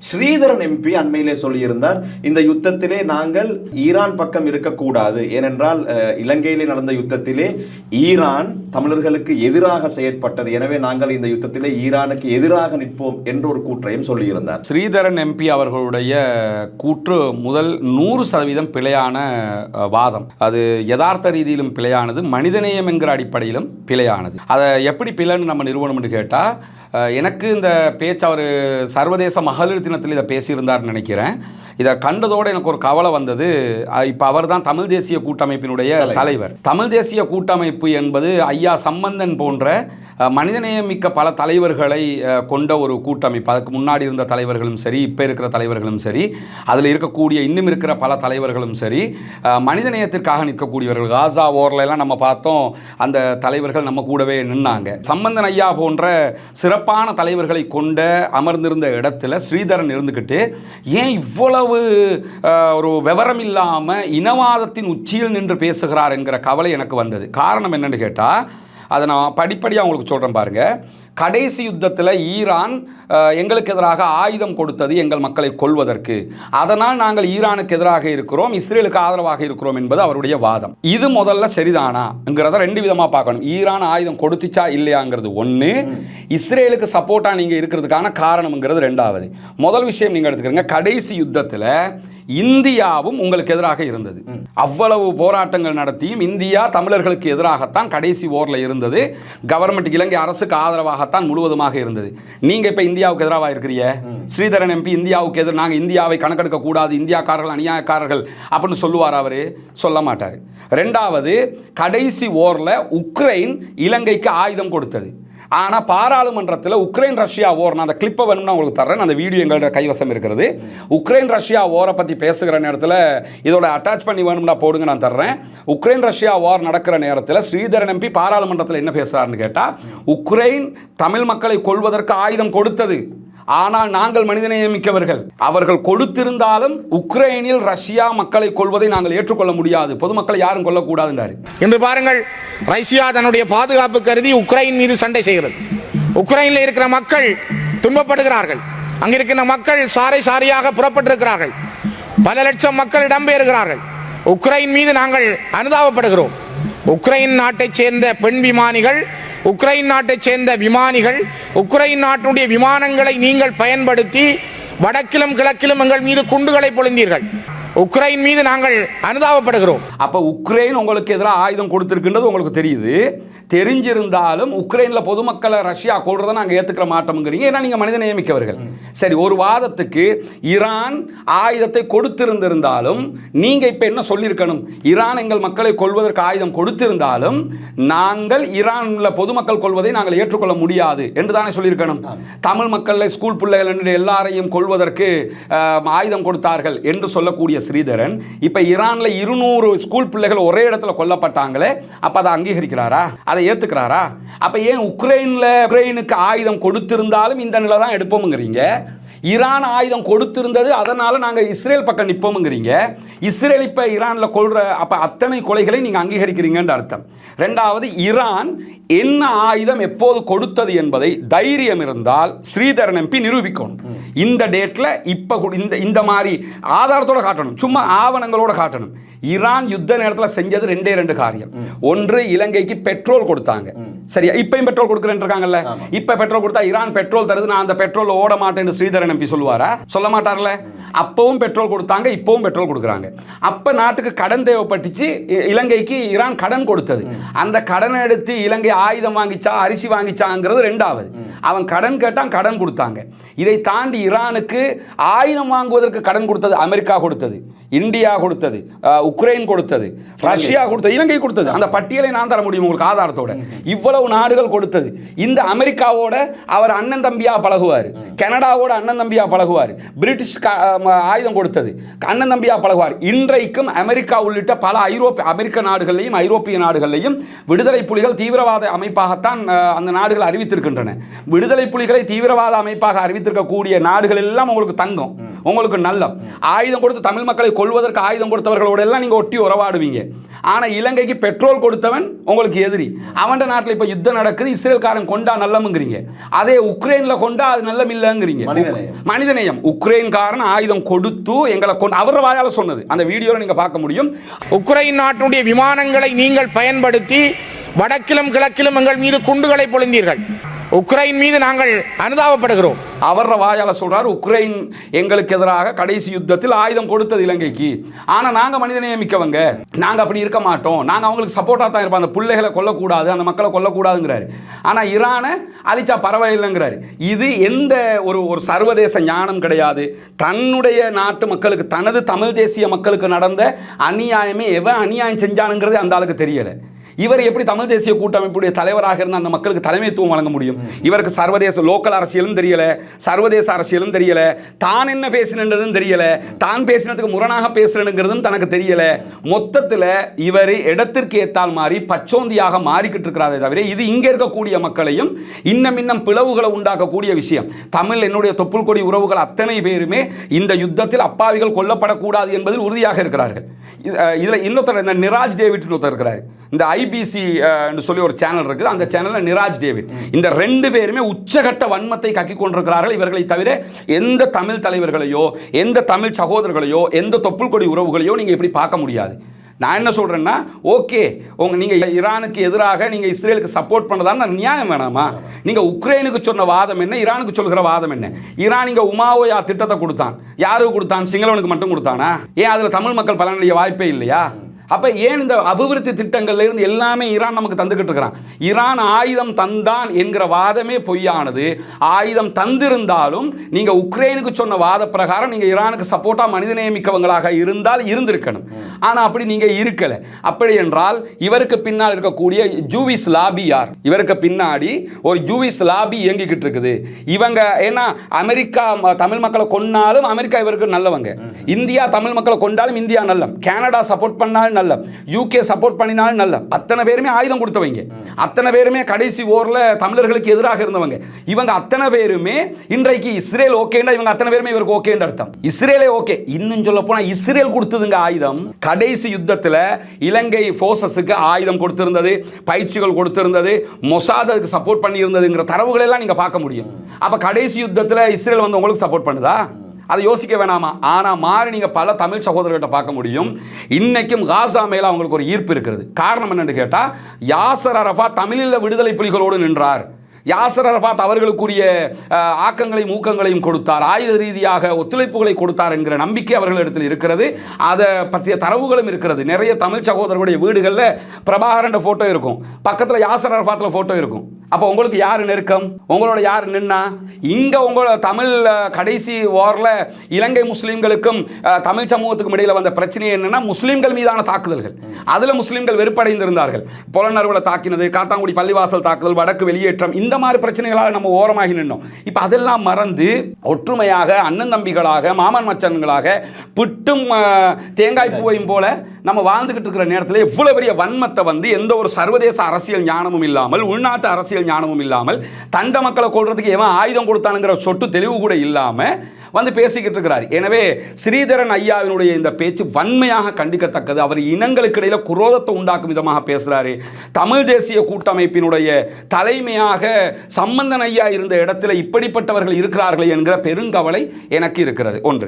Sridharan MP அண்மையிலே சொல்லியிருந்தார், இந்த யுத்தத்திலே நாங்கள் ஈரான் பக்கம் இருக்கக்கூடாது, ஏனென்றால் இலங்கையிலே நடந்த யுத்தத்திலே ஈரான் தமிழர்களுக்கு எதிராக செயற்பட்டது, எனவே நாங்கள் இந்த யுத்தத்திலே ஈரானுக்கு எதிராக நிற்போம் என்ற ஒரு கூற்றையும் சொல்லியிருந்தார். ஸ்ரீதரன் எம்பி அவர்களுடைய கூற்று முதல் 100% பிழையான வாதம். அது யதார்த்த ரீதியிலும் பிழையானது, மனிதநேயம் என்கிற அடிப்படையிலும் பிழையானது. அதை எப்படி பிழைன்னு நம்ம நிறுவனம்னு கேட்டால், எனக்கு இந்த பேச்சு அவர் சர்வதேச மகளிர் தினத்தில் இதை பேசியிருந்தார்னு நினைக்கிறேன். இதை கண்டதோடு எனக்கு ஒரு கவலை வந்தது. இப்போ அவர் தான் தமிழ் தேசிய கூட்டமைப்பினுடைய தலைவர். தமிழ் தேசிய கூட்டமைப்பு என்பது ஐயா சம்பந்தன் போன்ற மனிதநேயமிக்க பல தலைவர்களை கொண்ட ஒரு கூட்டமைப்பு. அதுக்கு முன்னாடி இருந்த தலைவர்களும் சரி, இப்போ இருக்கிற தலைவர்களும் சரி, அதில் இருக்கக்கூடிய இன்னும் இருக்கிற பல தலைவர்களும் சரி, மனிதநேயத்திற்காக நிற்கக்கூடியவர்கள். காசா ஓர்லாம் நம்ம பார்த்தோம், அந்த தலைவர்கள் நம்ம கூடவே நின்னாங்க. சம்பந்தன் ஐயா போன்ற சிறப்பான தலைவர்களை கொண்ட அமர்ந்திருந்த இடத்துல ஸ்ரீதரன் இருந்துக்கிட்டு ஏன் இவ்வளவு ஒரு விவரம் இல்லாமல் இனவாதத்தின் உச்சியில் நின்று பேசுகிறார் என்கிற கவலை எனக்கு வந்தது. காரணம் என்னன்னு கேட்டால், அதை நான் படிப்படியாக உங்களுக்கு சொல்கிறேன் பாருங்கள். கடைசி யுத்தத்தில் ஈரான் எங்களுக்கு எதிராக ஆயுதம் கொடுத்தது எங்கள் மக்களை கொல்வதற்கு, அதனால் நாங்கள் ஈரானுக்கு எதிராக இருக்கிறோம், இஸ்ரேலுக்கு ஆதரவாக இருக்கிறோம் என்பது அவருடைய வாதம். இது முதல்ல சரிதானாங்கிறத ரெண்டு விதமாக பார்க்கணும். ஈரான் ஆயுதம் கொடுத்துச்சா இல்லையாங்கிறது ஒன்று, இஸ்ரேலுக்கு சப்போர்ட்டாக நீங்கள் இருக்கிறதுக்கான காரணம்ங்கிறது ரெண்டாவது. முதல் விஷயம் நீங்கள் எடுத்துக்கிறீங்க, கடைசி யுத்தத்தில் இந்தியாவும் உங்களுக்கு எதிராக இருந்தது. அவ்வளவு போராட்டங்கள் நடத்தியும் இந்தியா தமிழர்களுக்கு எதிராகத்தான் கடைசி ஓரில் இருந்தது. கவர்மெண்ட் இலங்கை அரசுக்கு ஆதரவாகத்தான் முழுவதுமாக இருந்தது. நீங்கள் இப்போ இந்தியாவுக்கு எதிராக இருக்கிறீங்க. ஸ்ரீதரன் எம்பி இந்தியாவுக்கு எதிராக நாங்கள் இந்தியாவை கணக்கெடுக்க கூடாது, இந்தியாக்காரர்கள் அநியாயக்காரர்கள் அப்படின்னு சொல்லுவார். அவர் சொல்ல மாட்டார். ரெண்டாவது, கடைசி ஓரில் உக்ரைன் இலங்கைக்கு ஆயுதம் கொடுத்தது. ஆனால் பாராளுமன்றத்தில் உக்ரைன் ரஷ்யா ஓர், நான் அந்த கிளிப்பை வேணும்னா உங்களுக்கு தர்றேன், அந்த வீடியோ எங்களோட கைவசம் இருக்கிறது. உக்ரைன் ரஷ்யா ஓரை பற்றி பேசுகிற நேரத்தில் இதோட அட்டாச் பண்ணி வேணும்னா போடுங்க, நான் தர்றேன். உக்ரைன் ரஷ்யா வார் நடக்கிற நேரத்தில் ஸ்ரீதரன் எம்பி பாராளுமன்றத்தில் என்ன பேசுகிறாருன்னு கேட்டால், உக்ரைன் தமிழ் மக்களை கொல்வதற்கு ஆயுதம் கொடுத்தது, ஆனால் நாங்கள் மனிதநேயமிக்கவர்கள், அவர்கள் கொடுத்திருந்தாலும் உக்ரைனில் ரஷ்யா மக்களை கொல்வதை நாங்கள் ஏற்றுக்கொள்ள முடியாது, பொதுமக்களை யாரும் கொல்லக்கூடாது என்று பாருங்கள். ரஷ்யா தன்னுடைய பாதுகாப்பு கருதி உக்ரைன் மீது சண்டை செய்கிறது. உக்ரைனில் இருக்கிற மக்கள் துன்பப்படுகிறார்கள். அங்கிருக்கிற மக்கள் சாரை சாரியாக புறப்பட்டிருக்கிறார்கள். பல லட்சம் மக்கள் இடம்பெயர்கிறார்கள். உக்ரைன் மீது நாங்கள் அனுதாபப்படுகிறோம். உக்ரைன் நாட்டைச் சேர்ந்த பெண் விமானிகள், உக்ரைன் நாட்டைச் சேர்ந்த விமானிகள், உக்ரைன் நாட்டுடைய விமானங்களை நீங்கள் பயன்படுத்தி வடக்கிலும் கிழக்கிலும் எங்கள் மீது குண்டுகளை பொழிந்தீர்கள். உக்ரைன் மீது நாங்கள் அனுதாபப்படுகிறோம். அப்போ உக்ரைன் உங்களுக்கு எதிராக ஆயுதம் கொடுத்திருக்கின்றது உங்களுக்கு தெரியுது. தெரிஞ்சிருந்தாலும் உக்ரைனில் பொதுமக்களை ரஷ்யா கொள்றதை நாங்கள் ஏற்றுக்கிற மாட்டோம்ங்கிறீங்க, ஏன்னா நீங்கள் மனித நியமிக்கவர்கள். சரி, ஒரு வாதத்துக்கு ஈரான் ஆயுதத்தை கொடுத்திருந்திருந்தாலும் நீங்கள் இப்போ என்ன சொல்லியிருக்கணும்? ஈரான் எங்கள் மக்களை கொள்வதற்கு ஆயுதம் கொடுத்திருந்தாலும் நாங்கள் ஈரானில் பொதுமக்கள் கொள்வதை நாங்கள் ஏற்றுக்கொள்ள முடியாது என்று தானே சொல்லியிருக்கணும். தமிழ் மக்களை ஸ்கூல் பிள்ளைகள் என்று எல்லாரையும் கொள்வதற்கு ஆயுதம் கொடுத்தார்கள் என்று சொல்லக்கூடிய ஸ்ரீதரன் இப்ப ஈரான்ல 200 ஸ்கூல் பிள்ளைகள் ஒரே இடத்துல கொல்லப்பட்டாங்களே, அப்ப அதை அங்கீகரிக்கிறாரா? அதை ஏத்துக்கிறாரா? அப்ப ஏன் உக்ரைனுக்கு ஆயுதம் கொடுத்திருந்தாலும் இந்த நிலை தான் எடுப்போம்ங்கிறீங்க? ஈரான் ஆயுதம் கொடுத்திருந்தது, அதனால நாங்க இஸ்ரேல் பக்கம் நிற்போம்ங்கிறீங்க. இஸ்ரேல் இப்ப ஈரான்ல கொள்ற அப்ப அத்தனை கொலைகளை நீங்க அங்கீகரிக்கிறீங்கன்னு அர்த்தம். ரெண்டாவது, ஈரான் என்ன ஆயுதம் எப்போது கொடுத்தது என்பதை தைரியம் இருந்தால் ஸ்ரீதரன் எம்பி நிரூபிக்கணும். இந்த டேட்ல இப்ப இந்த மாதிரி ஆதாரத்தோட காட்டணும், சும்மா ஆவணங்களோட காட்டணும். ஈரான் யுத்த நேரத்தில் செஞ்சது ரெண்டு காரியம். ஒன்று, இலங்கைக்கு பெட்ரோல் கொடுத்தாங்க. சரியா? இப்பயும் பெட்ரோல் கொடுக்குறேன்னு இருக்காங்கல்ல. இப்ப பெட்ரோல் கொடுத்தா ஈரான் பெட்ரோல் தருது, நான் அந்த பெட்ரோல் ஓட மாட்டேன்னு ஸ்ரீதரன் எம்பி சொல்லுவாரா? சொல்ல மாட்டார்ல. அப்பவும் பெட்ரோல் கொடுத்தாங்க, இப்பவும் பெட்ரோல் கொடுக்குறாங்க. அப்ப நாட்டுக்கு கடன் தேவைப்பட்டுச்சு, இலங்கைக்கு ஈரான் கடன் கொடுத்தது. அந்த கடனை எடுத்து இலங்கை ஆயுதம் வாங்கிச்சா, அரிசி வாங்கிச்சாங்கிறது ரெண்டாவது. அவன் கடன் கேட்டான், கடன் கொடுத்தாங்க. இதை தாண்டி ஈரானுக்கு ஆயுதம் வாங்குவதற்கு கடன் கொடுத்தது அமெரிக்கா கொடுத்தது, இந்தியா கொடுத்தது, உக்ரைன் கொடுத்தது, ரஷ்யா கொடுத்தது, இலங்கை கொடுத்தது. அந்த பட்டியலை நான் தர முடியும் உங்களுக்கு ஆதாரத்தோட. இவ்வளவு நாடுகள் கொடுத்தது. இந்த அமெரிக்காவோட அவர் அண்ணன் தம்பியா பழகுவார், கனடாவோட அண்ணன் தம்பியா பழகுவார், பிரிட்டிஷ் ஆயுதம் கொடுத்தது அண்ணன் தம்பியா பழகுவார். இன்றைக்கும் அமெரிக்கா உள்ளிட்ட பல அமெரிக்க நாடுகளையும் ஐரோப்பிய நாடுகளையும் விடுதலை புலிகள் தீவிரவாத அமைப்பாகத்தான் அந்த நாடுகள் அறிவித்திருக்கின்றன. விடுதலை புலிகளை தீவிரவாத அமைப்பாக அறிவித்திருக்கக்கூடிய நாடுகள் எல்லாம் உங்களுக்கு தங்கம். உங்களுக்கு நல்லம். ஆயுதம் கொடுத்து தமிழ் மக்களை கொல்வதற்கு ஆயுதம் கொடுத்தவர்களோட எல்லாம் நீங்க ஒட்டி உறவாடுவீங்க. ஆனா இலங்கைக்கு பெட்ரோல் கொடுத்தவன் உங்களுக்கு எதிரி. அவன் நாட்டில் இப்ப யுத்தம் நடக்குது, இஸ்ரேல்காரன் கொண்டா நல்லம்ங்கிறீங்க. அதே உக்ரைன்ல கொண்டா அது நல்லம் இல்லைங்கிறீங்க. மனிதநேயம். உக்ரைன்காரன் ஆயுதம் கொடுத்து எங்களை கொண்டு அவர் வாயால சொன்னது அந்த வீடியோல நீங்க பார்க்க முடியும். உக்ரைன் நாட்டினுடைய விமானங்களை நீங்கள் பயன்படுத்தி வடக்கிலும் கிழக்கிலும் எங்கள் மீது குண்டுகளை பொழிந்தீர்கள். உக்ரைன் மீது நாங்கள் அனுதாபப்படுகிறோம். அவர் வாயால சொல்றாரு உக்ரைன் எங்களுக்கு எதிராக கடைசி யுத்தத்தில் ஆயுதம் கொடுத்தது இலங்கைக்கு. ஆனா நாங்க மனிதநேயம் மிக்கவங்க, நாங்க அப்படி இருக்க மாட்டோம், நாங்க அவங்களுக்கு சப்போர்ட்டா தான் இருப்போம், அந்த பிள்ளைகளை கொல்லக்கூடாது, அந்த மக்களை கொல்லக்கூடாதுங்கிறாரு. ஆனா ஈரானை அழிச்சா பரவாயில்லைங்கிறாரு. இது எந்த ஒரு சர்வதேச ஞானம் கிடையாது. தன்னுடைய நாட்டு மக்களுக்கு, தனது தமிழ் தேசிய மக்களுக்கு நடந்த அநியாயமே எவன் அநியாயம் செஞ்சானுங்கிறது அந்த ஆளுக்கு தெரியல. இவர் எப்படி தமிழ் தேசிய கூட்டமைப்புடைய தலைவராக இருந்த அந்த மக்களுக்கு தலைமைத்துவம் வழங்க முடியும்? இவருக்கு சர்வதேச லோக்கல் அரசியலும் தெரியல, சர்வதேச அரசியலும் தெரியல, தான் என்ன பேசினதும் தெரியல, தான் பேசினதுக்கு முரணாக பேசுறதுங்கிறதும் தனக்கு தெரியல. மொத்தத்தில் இவர் இடத்திற்கு ஏத்தால் மாறி பச்சோந்தியாக மாறிக்கிட்டு இருக்கிறாரே தவிர இது இங்க இருக்கக்கூடிய மக்களையும் இன்னும் பிளவுகளை உண்டாக்கக்கூடிய விஷயம். தமிழ் என்னுடைய தொப்புள் கொடி உறவுகள் அத்தனை பேருமே இந்த யுத்தத்தில் அப்பாவிகள் கொல்லப்படக்கூடாது என்பதில் உறுதியாக இருக்கிறார்கள். இதுல இன்னொருத்தர் இந்த நிராஜ் டேவிட் ஒருத்தர் இருக்கிறார். இந்த ஐபிசி சொல்லி ஒரு சேனல் இருக்குது, அந்த சேனல்ல நிராஜ் டேவிட். இந்த ரெண்டு பேருமே உச்சகட்ட வன்மத்தை கக்கி கொண்டிருக்கிறார்கள். இவர்களை தவிர எந்த தமிழ் தலைவர்களையோ, எந்த தமிழ் சகோதரர்களையோ, எந்த தொப்புள் கொடி உறவுகளையோ நீங்க இப்படி பார்க்க முடியாது. நான் என்ன சொல்றேன்னா, ஓகே நீங்க ஈரானுக்கு எதிராக நீங்க இஸ்ரேலுக்கு சப்போர்ட் பண்ணதான நியாயம் வேணாமா? நீங்க உக்ரைனுக்கு சொன்ன வாதம் என்ன, ஈரானுக்கு சொல்கிற வாதம் என்ன? ஈரான் இங்க உமாவோயா திட்டத்தை கொடுத்தான். யாருக்கு கொடுத்தான்? சிங்களவனுக்கு மட்டும் கொடுத்தானா? ஏன் அதுல தமிழ் மக்கள் பலனடைய வாய்ப்பே இல்லையா? அப்ப ஏன் இந்த அபிவிருத்தி திட்டங்கள்ல இருந்து எல்லாமே ஈரான் நமக்கு தந்துகிட்டு இருக்கிறான்? ஈரான் ஆயுதம் தந்தான் என்கிற வாதமே பொய்யானது. ஆயுதம் தந்திருந்தாலும் நீங்க உக்ரைனுக்கு சொன்ன வாத பிரகாரம் நீங்க ஈரானுக்கு சப்போர்ட்டா மனிதநேயமிக்கவங்களாக இருந்தால் இருந்திருக்கணும். ஆனா அப்படி நீங்க இருக்கல. அப்படி என்றால் இவருக்கு பின்னால் இருக்கக்கூடிய ஜூவிஸ் லாபி யார்? இவருக்கு பின்னாடி ஒரு ஜூவிஸ் லாபி இயங்கிக்கிட்டு இருக்குது. இவங்க ஏன்னா அமெரிக்கா தமிழ் மக்களை கொன்னாலும் அமெரிக்கா இவருக்கு நல்லவங்க, இந்தியா தமிழ் மக்களை கொண்டாலும் இந்தியா நல்ல, கனடா சப்போர்ட் பண்ணாலும் நல்ல, யூகே சப்போர்ட் பண்ணினாலும் நல்ல. அத்தனை பேருமே ஆயுதம் கொடுத்தவங்க, அத்தனை பேருமே கடைசி ஓர்ல தமிழர்களுக்கு எதிராக இருந்தவங்க. இவங்க அத்தனை பேருமே இன்றைக்கு இஸ்ரேல் ஓகேண்டா இவங்க அத்தனை பேருமே இவருக்கு ஓகேன்னு அர்த்தம். இஸ்ரேலே ஓகே. இன்னும் சொல்ல போனா இஸ்ரேல் கொடுத்ததுங்க ஆயுதம். கடைசி யுத்தத்தில் இலங்கை போர்சஸுக்கு ஆயுதம் கொடுத்திருந்தது, பயிற்சிகள் கொடுத்திருந்தது, மொசாத் அதுக்கு சப்போர்ட் பண்ணி இருந்ததுங்கிற தரவுகள் எல்லாம் நீங்க பார்க்க முடியும். அப்ப கடைசி யுத்தத்தில் இஸ்ரேல் வந்து உங்களுக்கு சப்போர்ட் பண்ணுதா? அதை யோசிக்க வேணாமா? ஆனா மாறி நீங்க பல தமிழ் சகோதரர்கிட்ட பார்க்க முடியும், இன்னைக்கும் காசா மேல அவங்களுக்கு ஒரு ஈர்ப்பு இருக்கிறது. காரணம் என்னன்னு கேட்டா, யாசர் அரஃபாத் தமிழில் விடுதலை புலிகளோடு நின்றார். யாசர் அரஃபாத் அவர்களுக்குரிய ஆக்கங்களையும் ஊக்கங்களையும் கொடுத்தார், ஆயுத ரீதியாக ஒத்துழைப்புகளை கொடுத்தார் என்கிற நம்பிக்கை அவர்களிடத்தில் இருக்கிறது. அதை பற்றிய தரவுகளும் இருக்கிறது. நிறைய தமிழ் சகோதரர்களுடைய வீடுகளில் பிரபாகரன் போட்டோ இருக்கும், பக்கத்தில் யாசர் அரஃபாத்தில் போட்டோ இருக்கும். அப்போ உங்களுக்கு யார் நெருக்கம்? உங்களோட யார் நின்னா? இங்க உங்களோட தமிழ் கடைசி வாரில் இலங்கை முஸ்லீம்களுக்கும் தமிழ் சமூகத்துக்கும் இடையில் வந்த பிரச்சனை என்னன்னா, முஸ்லீம்கள் மீதான தாக்குதல்கள். அதுல முஸ்லீம்கள் வெறுப்படைந்திருந்தார்கள். புலனறுவலை தாக்கினது, காத்தாங்குடி பள்ளிவாசல் தாக்குதல், வடக்கு வெளியேற்றம், இந்த மாதிரி பிரச்சனைகளால் நம்ம ஓரமாகி நின்னோம். இப்போ அதெல்லாம் மறந்து ஒற்றுமையாக அண்ணன் தம்பிகளாக மாமன் மச்சன்களாக பிட்டும் தேங்காய் பூவையும் போல நம்ம வாழ்ந்துகிட்டு இருக்கிற நேரத்தில் எவ்வளவு பெரிய வன்மத்தை வந்து எந்த ஒரு சர்வதேச அரசியல் ஞானமும் இல்லாமல், உள்நாட்டு அரசியல் ஞானமும் இல்லாமல், தண்ட மக்களை கொள்றதுக்கு எவன் ஆயுதம் கொடுத்தானுங்கிற சொட்டு தெளிவு கூட இல்லாம வந்து பேசிக்கிட்டு இருக்கிறார். எனவே ஸ்ரீதரன் ஐயாவினுடைய இந்த பேச்சு வன்மையாக கண்டிக்கத்தக்கது. அவர் இனங்களுக்கு இடையில குரோதத்தை உண்டாக்கும் விதமாக பேசுறாரு. தமிழ் தேசிய கூட்டமைப்பினுடைய தலைமையாக சம்பந்தன் ஐயா இருந்த இடத்துல இப்படிப்பட்டவர்கள் இருக்கிறார்கள் என்கிற பெருங்கவலை எனக்கு இருக்கிறது. ஒன்று.